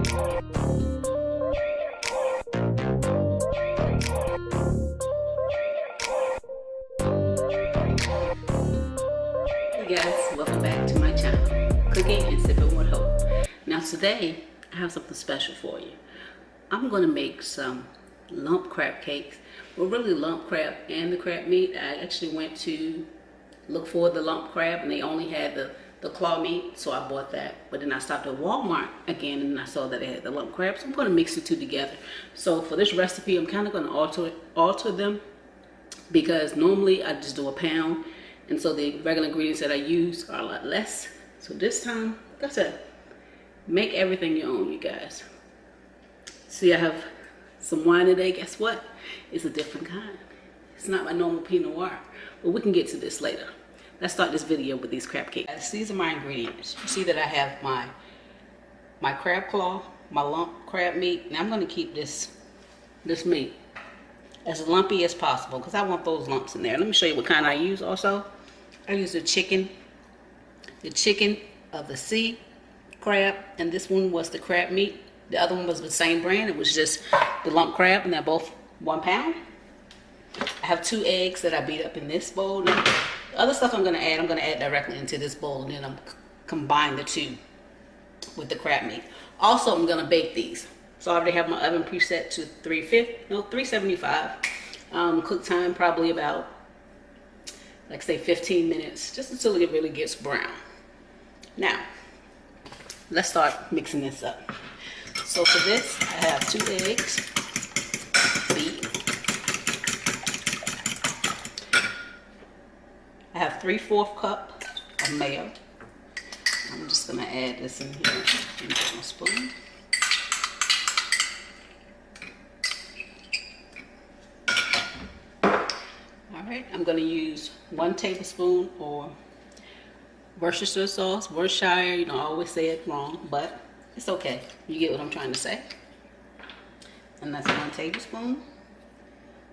Hey guys, welcome back to my channel, Cooking and Sipping with Hope. Now today, I have something special for you. I'm going to make some lump crab cakes. Well, really lump crab and the crab meat. I actually went to look for the lump crab and they only had the claw meat, so I bought that. But then I stopped at Walmart again and I saw that they had the lump crab, so I'm going to mix the two together. So for this recipe, I'm kind of going to alter them, because normally I just do a pound, and so the regular ingredients that I use are a lot less. So this time, like I said, make everything your own, you guys. See, I have some wine today. Guess what? It's a different kind. It's not my normal Pinot Noir, but we can get to this later. Let's start this video with these crab cakes. These are my ingredients. You see that I have my crab claw, my lump crab meat, and I'm going to keep this meat as lumpy as possible because I want those lumps in there. Let me show you what kind I use also. I use the chicken of the sea crab, and this one was the crab meat. The other one was the same brand. It was just the lump crab, and they're both 1 pound. I have 2 eggs that I beat up in this bowl. Now, the other stuff I'm going to add directly into this bowl, and then I'm combine the two with the crab meat. Also, I'm going to bake these. So I already have my oven preset to 375. Cook time probably about, like say 15 minutes, just until it really gets brown. Now, let's start mixing this up. So for this, I have 2 eggs beat. I have 3/4 cup of mayo. I'm just gonna add this in here into my spoon. Alright, I'm going to use 1 tablespoon or Worcestershire sauce. Worcestershire, you know, I always say it wrong, but it's okay. You get what I'm trying to say. And that's 1 tablespoon.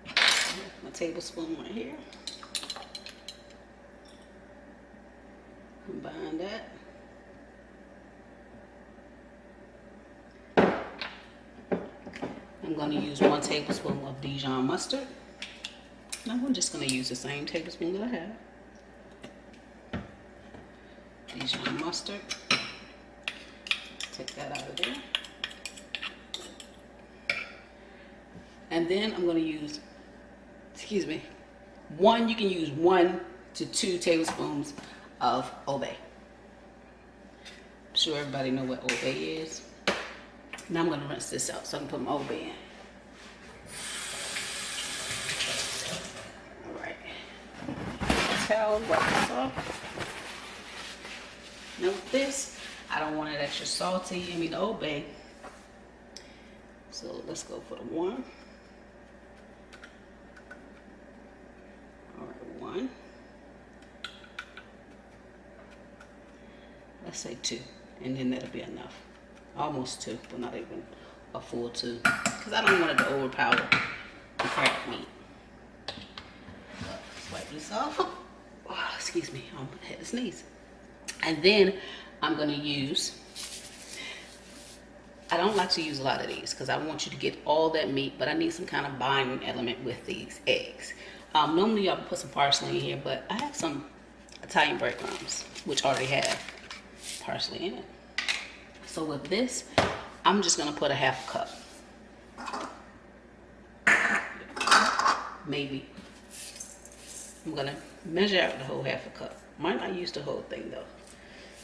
My tablespoon right here. Combine that. I'm going to use 1 tablespoon of Dijon mustard. Now I'm just going to use the same tablespoon that I have. Dijon mustard. Take that out of there. And then I'm going to use, you can use 1 to 2 tablespoons of Obe. I'm sure everybody know what Obe is. Now I'm going to rinse this out so I can put my Obe in. Towel, wipe this off. Now with this, I don't want it extra salty. I mean the Old Bay. So let's go for the 1. Alright, 1. Let's say 2, and then that'll be enough. Almost 2, but not even a full 2, because I don't want it to overpower the crab meat. Let's wipe this off. Oh, excuse me, I had to sneeze. And then I'm going to use, I don't like to use a lot of these because I want you to get all that meat, but I need some kind of binding element with these eggs. Normally y'all put some parsley in here, but I have some Italian breadcrumbs, which already have parsley in it. So with this, I'm just going to put a 1/2 cup. Maybe. I'm going to measure out the whole 1/2 cup. Might not use the whole thing though.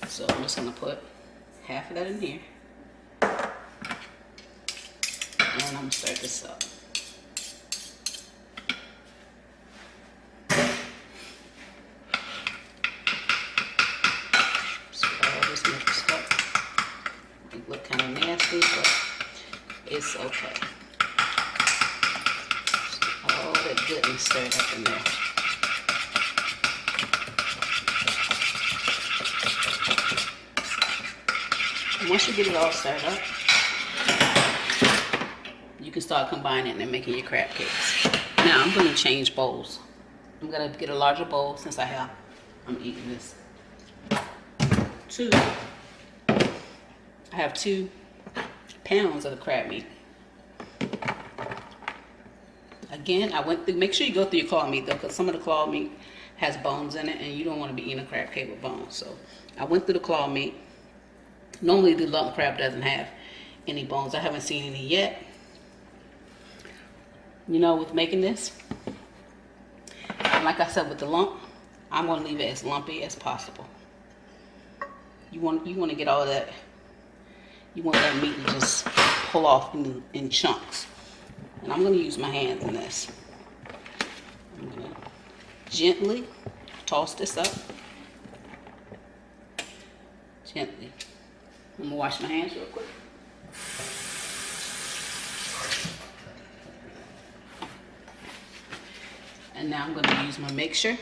So I'm just going to put half of that in here. And I'm going to stir this up. All this mixed up. It look kind of nasty, but it's okay. All that goodness stirred up in there. Once you get it all stirred up, you can start combining it and making your crab cakes. Now I'm going to change bowls. I'm going to get a larger bowl since I'm eating this. 2. I have 2 pounds of the crab meat. Again, I went through, make sure you go through your claw meat though, because some of the claw meat has bones in it and you don't want to be eating a crab cake with bones. So I went through the claw meat. Normally the lump crab doesn't have any bones. I haven't seen any yet. You know, with making this, and like I said with the lump, I'm going to leave it as lumpy as possible. You want to get all that, you want that meat to just pull off in chunks. And I'm going to use my hands in this. I'm going to gently toss this up. Gently. I'm going to wash my hands real quick. And now I'm going to use my mixture.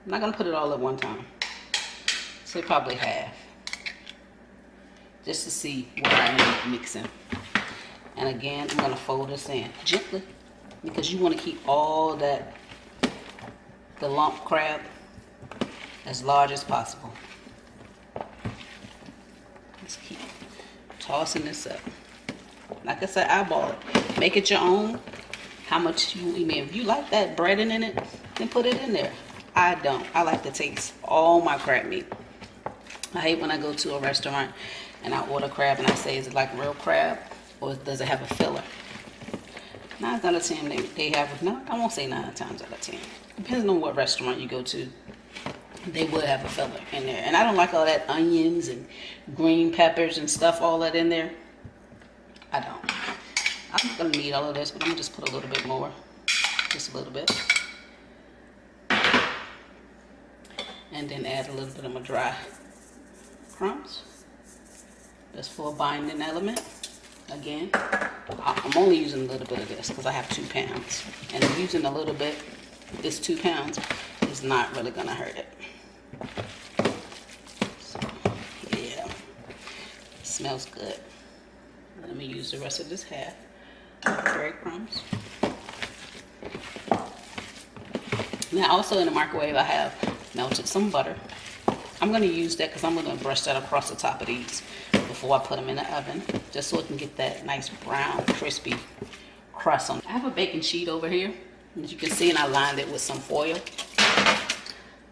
I'm not going to put it all at one time. So probably half. Just to see what I am mixing. And again, I'm going to fold this in gently because you want to keep all that, the lump crab, as large as possible. Just keep tossing this up. Like I said, eyeball it. Make it your own. How much you eat. If you like that breading in it, then put it in there. I don't. I like to taste all my crab meat. I hate when I go to a restaurant and I order crab and I say, is it like real crab? Or does it have a filler? 9 out of 10 they have, no, I won't say 9 times out of 10. Depends on what restaurant you go to, they would have a filler in there. And I don't like all that onions and green peppers and stuff, all that in there. I don't. I'm not going to need all of this, but I'm going to just put a little bit more. Just a little bit. And then add a little bit of my dry crumbs. Just for a binding element. Again, I'm only using a little bit of this because I have 2 pounds. And using a little bit, this 2 pounds, is not really going to hurt it. So, yeah. It smells good. Let me use the rest of this half of the breadcrumbs. Now, also in the microwave, I have melted some butter. I'm going to use that because I'm going to brush that across the top of these before I put them in the oven, just so it can get that nice brown, crispy crust on. I have a baking sheet over here, as you can see, and I lined it with some foil.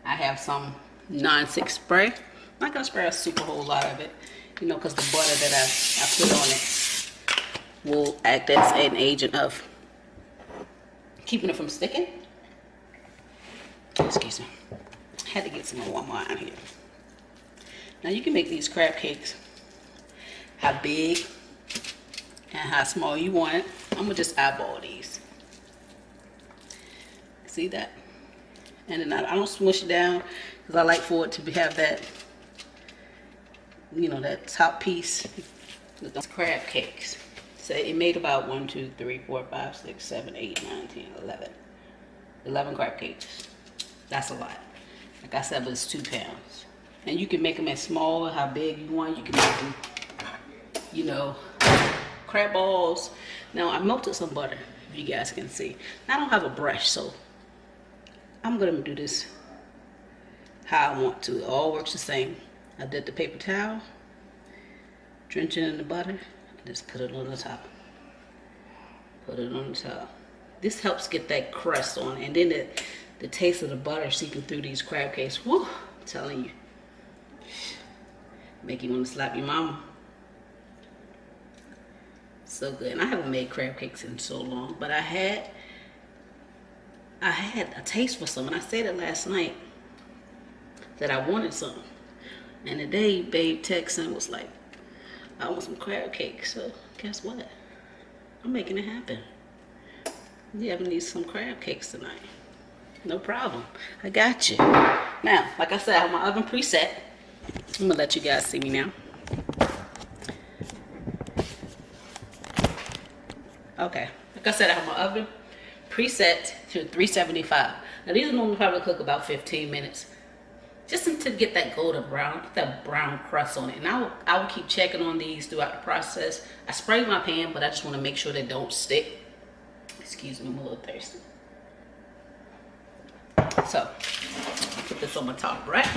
I have some non-stick spray. I'm not going to spray a super whole lot of it, you know, because the butter that I put on it will act as an agent of keeping it from sticking. Excuse me. I had to get some more wine here. Now you can make these crab cakes how big and how small you want it. I'm gonna just eyeball these. See that? And then I don't smush it down because I like for it to have that, you know, that top piece. Those crab cakes. So it made about 1, 2, 3, 4, 5, 6, 7, 8, 9, 10, 11. 11 crab cakes. That's a lot. Like I said, but it's 2 pounds. And you can make them as small, how big you want. You can make them, you know, crab balls. Now I melted some butter, if you guys can see. I don't have a brush, so I'm gonna do this how I want to. It all works the same. I did the paper towel, drench it in the butter, and just put it on the top. Put it on the top. This helps get that crust on, and then the taste of the butter seeping through these crab cakes. Whew, I'm telling you. Make you want to slap your mama. So good. And I haven't made crab cakes in so long, but I had a taste for some, and I said it last night that I wanted some. And today, babe texted and was like, I want some crab cakes. So guess what? I'm making it happen. You have need some crab cakes tonight. No problem. I got you. Now, like I said, I have my oven preset. I'm gonna let you guys see me now. Okay, like I said, I have my oven preset to 375. Now these are normally probably cook about 15 minutes, just to get that golden brown, get that brown crust on it. And I will keep checking on these throughout the process. I spray my pan, but I just want to make sure they don't stick. Excuse me, I'm a little thirsty. So, put this on my top rack.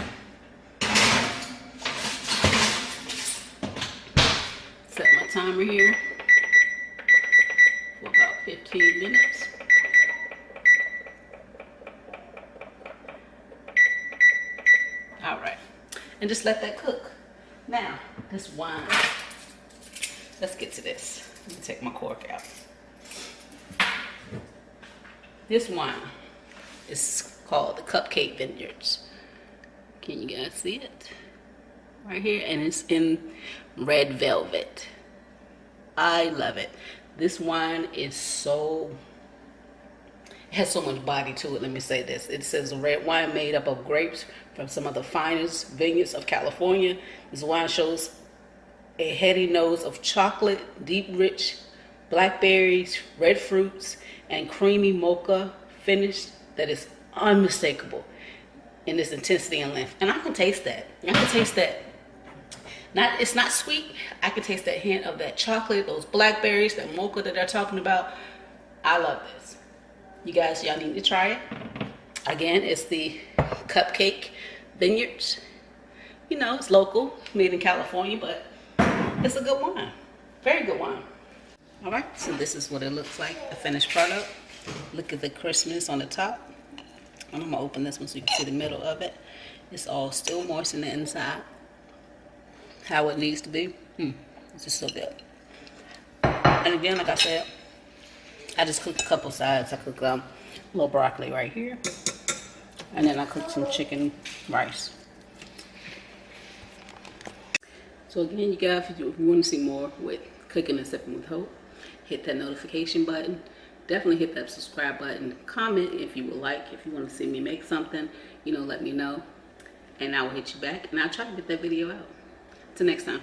Set my timer here for about 15 minutes. All right, and just let that cook. Now, this wine, let's get to this. Let me take my cork out. This wine is called the Cupcake Vineyards. Can you guys see it? Right here, and it's in red velvet. I love it. This wine is so, it has so much body to it. Let me say this. It says a red wine made up of grapes from some of the finest vineyards of California. This wine shows a heady nose of chocolate, deep rich blackberries, red fruits, and creamy mocha finish that is unmistakable in its intensity and length. And I can taste that. I can taste that. It's not sweet. I can taste that hint of that chocolate, those blackberries, that mocha that they're talking about. I love this. You guys, y'all need to try it. Again, it's the Cupcake Vineyards. You know, it's local, made in California, but it's a good wine. Very good wine. All right, so this is what it looks like, the finished product. Look at the crispness on the top. And I'm gonna open this one so you can see the middle of it. It's all still moist in the inside. How it needs to be. It's just so good. And again, like I said, I just cooked a couple sides. I cooked a little broccoli right here. And then I cooked some chicken rice. So again, you guys, if you want to see more with Cooking and Sipping with Hope, hit that notification button. Definitely hit that subscribe button. Comment if you would like. If you want to see me make something, you know, let me know. And I will hit you back. And I'll try to get that video out. Till next time.